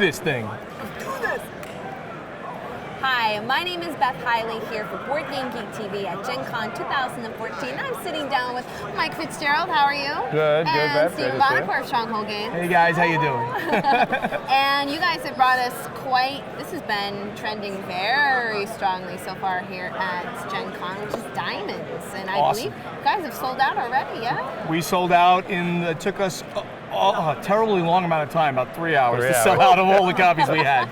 this thing. Hi, my name is Beth Hiley here for Board Game Geek TV at Gen Con 2014. I'm sitting down with Mike Fitzgerald. How are you? Good, and Beth. Steve Bonaparte of Stronghold Games. Hey guys, how you doing? And you guys have brought us this has been trending very strongly so far here at Gen Con, which is diamonds. And I believe you guys have sold out already, yeah? We sold out it took us a terribly long amount of time, about 3 hours, to sell out of all the copies we had.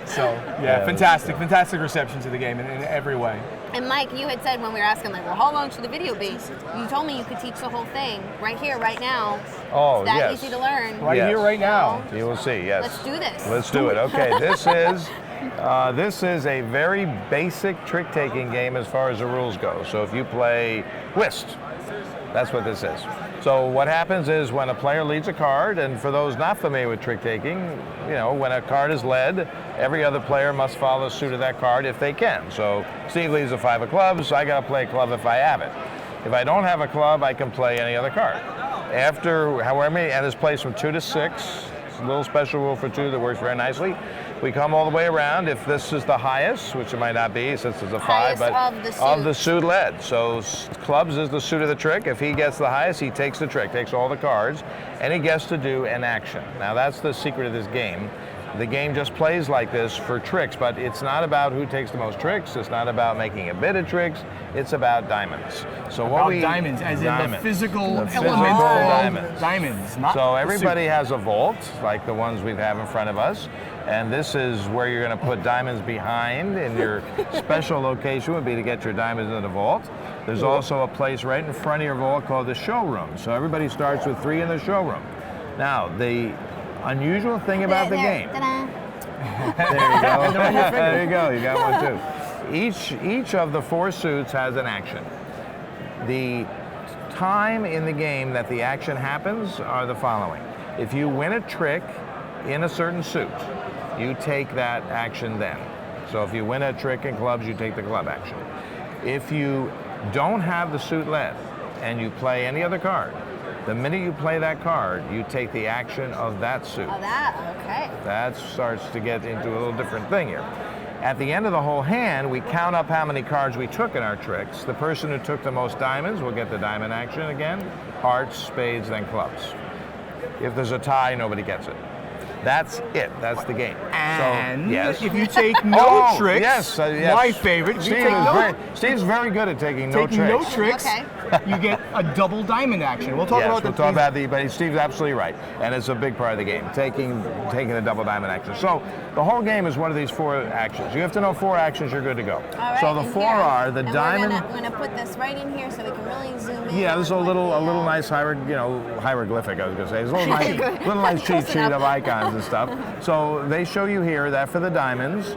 So, yeah, fantastic reception to the game in every way. And Mike, you had said when we were asking, like, well, how long should the video be? You told me you could teach the whole thing right here, right now. Oh, it's that easy to learn. Right here, right now. You will see, yes. Let's do this. Let's do it. Okay, this is a very basic trick-taking game as far as the rules go. So if you play whist, that's what this is. So what happens is when a player leads a card, and for those not familiar with trick-taking, you know, when a card is led, every other player must follow suit of that card if they can. So Steve leads a 5 of clubs, I gotta play a club if I have it. If I don't have a club, I can play any other card. After however many, and this plays from 2 to 6, it's a little special rule for 2 that works very nicely. We come all the way around. If this is the highest, which it might not be since it's a 5, but of the suit led. So clubs is the suit of the trick. If he gets the highest, he takes the trick, takes all the cards, and he gets to do an action. Now that's the secret of this game. The game just plays like this for tricks, but it's not about who takes the most tricks. It's not about making a bid of tricks. It's about diamonds. So diamonds, as in the physical element of diamonds. Not so everybody has a vault, like the ones we have in front of us, and this is where you're going to put diamonds behind. And your special location would be to get your diamonds in the vault. There's also a place right in front of your vault called the showroom. So everybody starts with 3 in the showroom. Now the unusual thing about the game. There you go. There you go. You got one too. Each of the 4 suits has an action. The time in the game that the action happens are the following. If you win a trick in a certain suit, you take that action then. So if you win a trick in clubs, you take the club action. If you don't have the suit led and you play any other card, the minute you play that card, you take the action of that suit. Oh, that, okay. That starts to get into a little different thing here. At the end of the whole hand, we count up how many cards we took in our tricks. The person who took the most diamonds will get the diamond action again, hearts, spades, then clubs. If there's a tie, nobody gets it. That's it. That's the game. And so, yes. If you take no tricks, yes. My favorite, if you take Steve's very good at taking no tricks. Okay. You get a double diamond action. We'll talk about but Steve's absolutely right. And it's a big part of the game, taking the double diamond action. So the whole game is one of these 4 actions. You have to know 4 actions, you're good to go. All right, so the 4 are the diamond. We're gonna put this right in here so we can really zoom in. Yeah, there's a little nice hieroglyphic, I was gonna say. It's a little nice cheat sheet of icons and stuff. So they show you here that for the diamonds,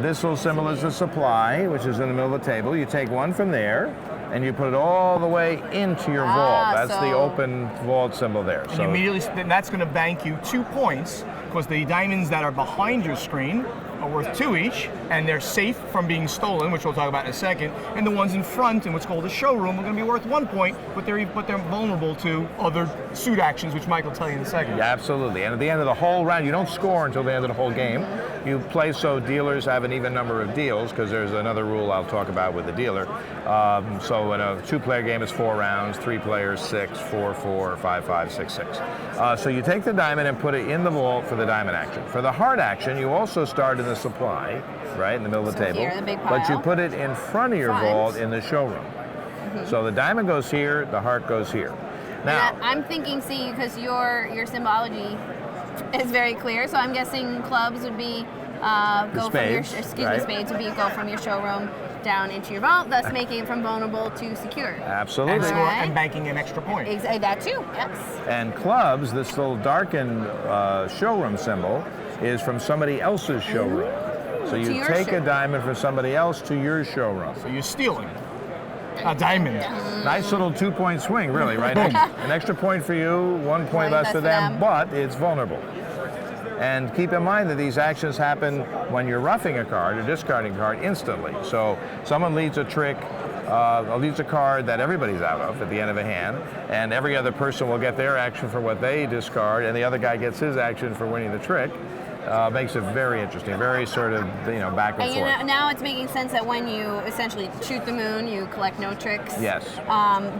this little symbol is the supply, which is in the middle of the table. You take one from there, and you put it all the way into your vault. That's the open vault symbol there. And immediately, that's going to bank you 2 points, because the diamonds that are behind your screen are worth 2 each, and they're safe from being stolen, which we'll talk about in a second. And the ones in front, in what's called the showroom, are going to be worth 1 point, but they're vulnerable to other suit actions, which Mike will tell you in a second. Yeah, absolutely. And at the end of the whole round, you don't score until the end of the whole game. You play so dealers have an even number of deals, because there's another rule I'll talk about with the dealer. So in a 2-player game, it's 4 rounds, 3 players, 6, 4, 4, 5, 5, 6, 6. So you take the diamond and put it in the vault for the diamond action. For the heart action, you also start in the supply, right, in the middle of the table. Here, the big pile. But you put it in front of your vault in the showroom. So the diamond goes here, the heart goes here. Now, I'm thinking, see, because your symbology is very clear, so I'm guessing clubs would be spades would be go from your showroom down into your vault, thus making it from vulnerable to secure. Absolutely. And banking an extra point. That too, yes. And clubs, this little darkened showroom symbol, is from somebody else's showroom. So you take a diamond from somebody else to your showroom. So you're stealing a diamond. Nice little 2-point swing, really, right? An extra point for you, 1 point less for them, but it's vulnerable. And keep in mind that these actions happen when you're roughing a card or discarding a card instantly. So someone leads a trick, leads a card that everybody's out of at the end of a hand, and every other person will get their action for what they discard, and the other guy gets his action for winning the trick. makes it very interesting, very sort of, back and And forth. now it's making sense that when you essentially shoot the moon, you collect no tricks. Yes.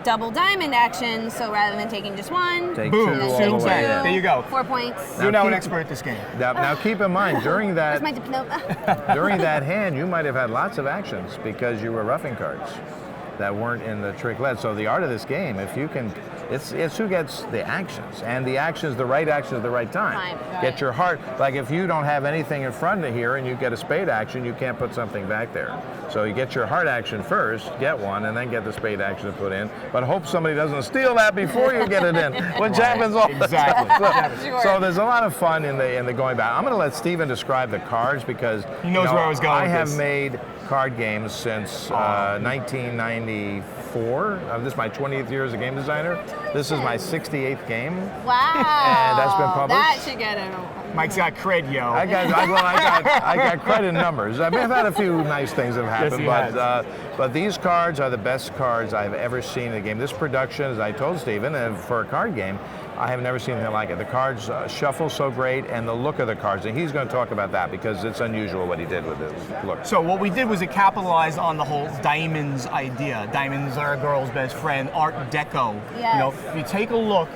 Double diamond action, so rather than taking just one, Take Boom. two then all take the two. way There in. you go. 4 points. You're now an keep- expert at this game. Now keep in mind, during That's my that diploma. during that hand, you might have had lots of actions because you were roughing cards that weren't in the trick led. So the art of this game, if you can, it's who gets the actions, and the actions, the right actions at the right time. Right. Get your heart. Like if you don't have anything in front of here and you get a spade action, you can't put something back there. So you get your heart action first, get one, and then get the spade action to put in. But hope somebody doesn't steal that before you get it in, which happens all the time. Exactly. Sure. So there's a lot of fun in the going back. I'm going to let Steven describe the cards because He knows where I was going I with have this. made card games since 1994. This is my 20th year as a game designer. This is my 68th game. Wow. And that's been published? That should get an Mike's got cred, yo. I got credit in numbers. I've had a few nice things that have happened, he but has. but these cards are the best cards I've ever seen in a game. This production, as I told Steven, for a card game, I have never seen anything like it. The cards shuffle so great, and the look of the cards, and he's going to talk about that because it's unusual what he did with it. Look. So what we did was it capitalized on the whole diamonds idea. Diamonds are a girl's best friend, Art Deco. Yes. If you take a look,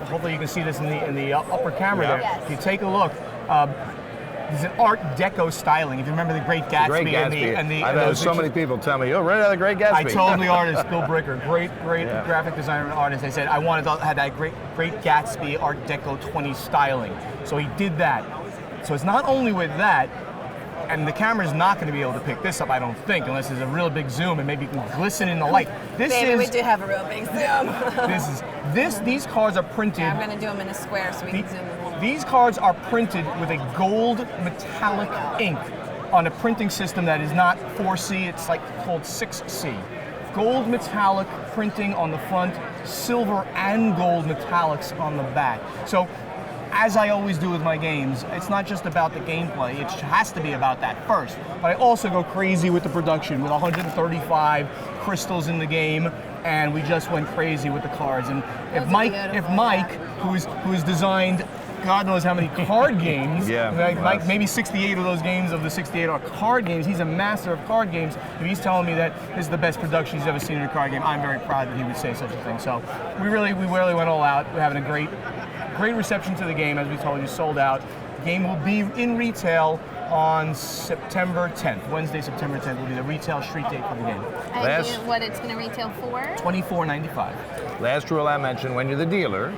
hopefully you can see this in the upper camera Yeah. there. Yes. If you take a look, there's an Art Deco styling. If you remember the Great Gatsby, Great Gatsby. and the I've had so many people tell me, "Oh, right out of the Great Gatsby." I told the artist, Bill Bricker, great Yeah. graphic designer and artist. I said I wanted to have that great Gatsby Art Deco 20 styling. So he did that. So it's not only with that, and the camera's not going to be able to pick this up, I don't think, unless there's a real big zoom and maybe you can glisten in the light. This David, we is do have a real big zoom. these cards are printed. I'm going to do them in a square so we can zoom in. These cards are printed with a gold metallic ink on a printing system that is not 4C, it's like called 6C. Gold metallic printing on the front, silver and gold metallics on the back. So, as I always do with my games, it's not just about the gameplay, it has to be about that first. But I also go crazy with the production, with 135 crystals in the game, and we just went crazy with the cards. And Those if are Mike, beautiful, who's designed God knows how many card games. Yeah, Like lots. maybe 68 of those games of the 68 are card games. He's a master of card games. If he's telling me that this is the best production he's ever seen in a card game, I'm very proud that he would say such a thing. So we really went all out. We're having a great reception to the game, as we told you, sold out. The game will be in retail on September 10th. Wednesday, September 10th will be the retail street date for the game. And Last- what it's going to retail for? $24.95. Last rule I mentioned: when you're the dealer,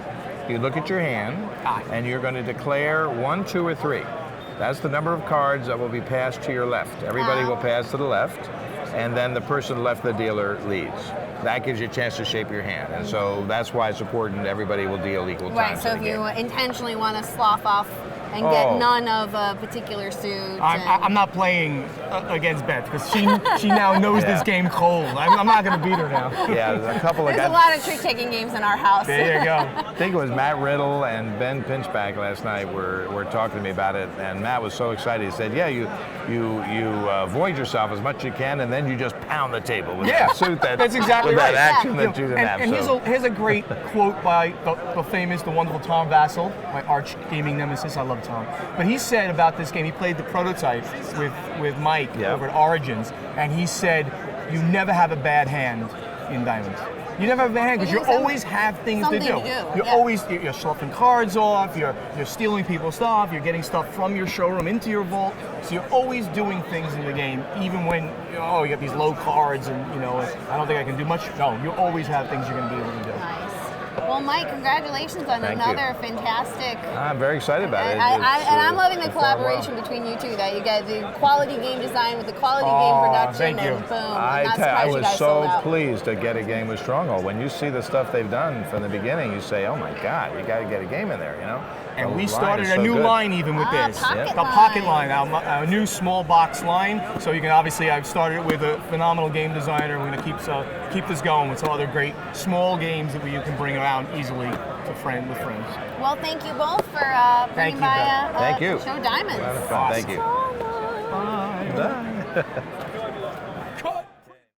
you look at your hand, and you're going to declare 1, 2, or 3. That's the number of cards that will be passed to your left. Everybody will pass to the left, and then the person left the dealer leads. That gives you a chance to shape your hand, and so that's why it's important everybody will deal equal time. Right, so if you intentionally want to slough off and get none of a particular suit. I'm not playing against Beth because she now knows this game cold. I'm not going to beat her now. Yeah, there's a couple of There's guys. a lot of trick-taking games in our house. There you go. I think it was Matt Riddle and Ben Pinchback last night were talking to me about it, and Matt was so excited. He said, "Yeah, you void yourself as much as you can, and then you just pound the table with that suit that's exactly with right. that action Yeah. that you didn't have." And so. here's a great quote by the wonderful Tom Vassell, my arch gaming nemesis. I love Tom. But he said about this game, he played the prototype with Mike over at Origins, and he said, "You never have a bad hand in Diamonds. You never have a bad hand because you always have things to do. You're sloughing cards off, you're stealing people's stuff, you're getting stuff from your showroom into your vault. So you're always doing things in the game, even when you got these low cards and I don't think I can do much. No, you always have things you're going to be able to do." Nice. Well, Mike, congratulations on Thank another fantastic. I'm very excited about it. I'm loving the it's performed collaboration well. between you two. That you get the quality game design with the quality game production, thank you. and boom. I I'm not tell you, I surprised you was guys sold so out. pleased to get a game with Stronghold. When you see the stuff they've done from the beginning, you say, "Oh my God, you got to get a game in there," And The we line started is a so new good. line even with this. Pocket The line. pocket line, our new small box line. So you can obviously, I've started it with a phenomenal game designer. We're going to keep this going with some other great small games that you can bring around easily with friends. Well, thank you both for Thank bringing you, by Beth. Thank you. Show Diamonds. Thank you. So much. Bye.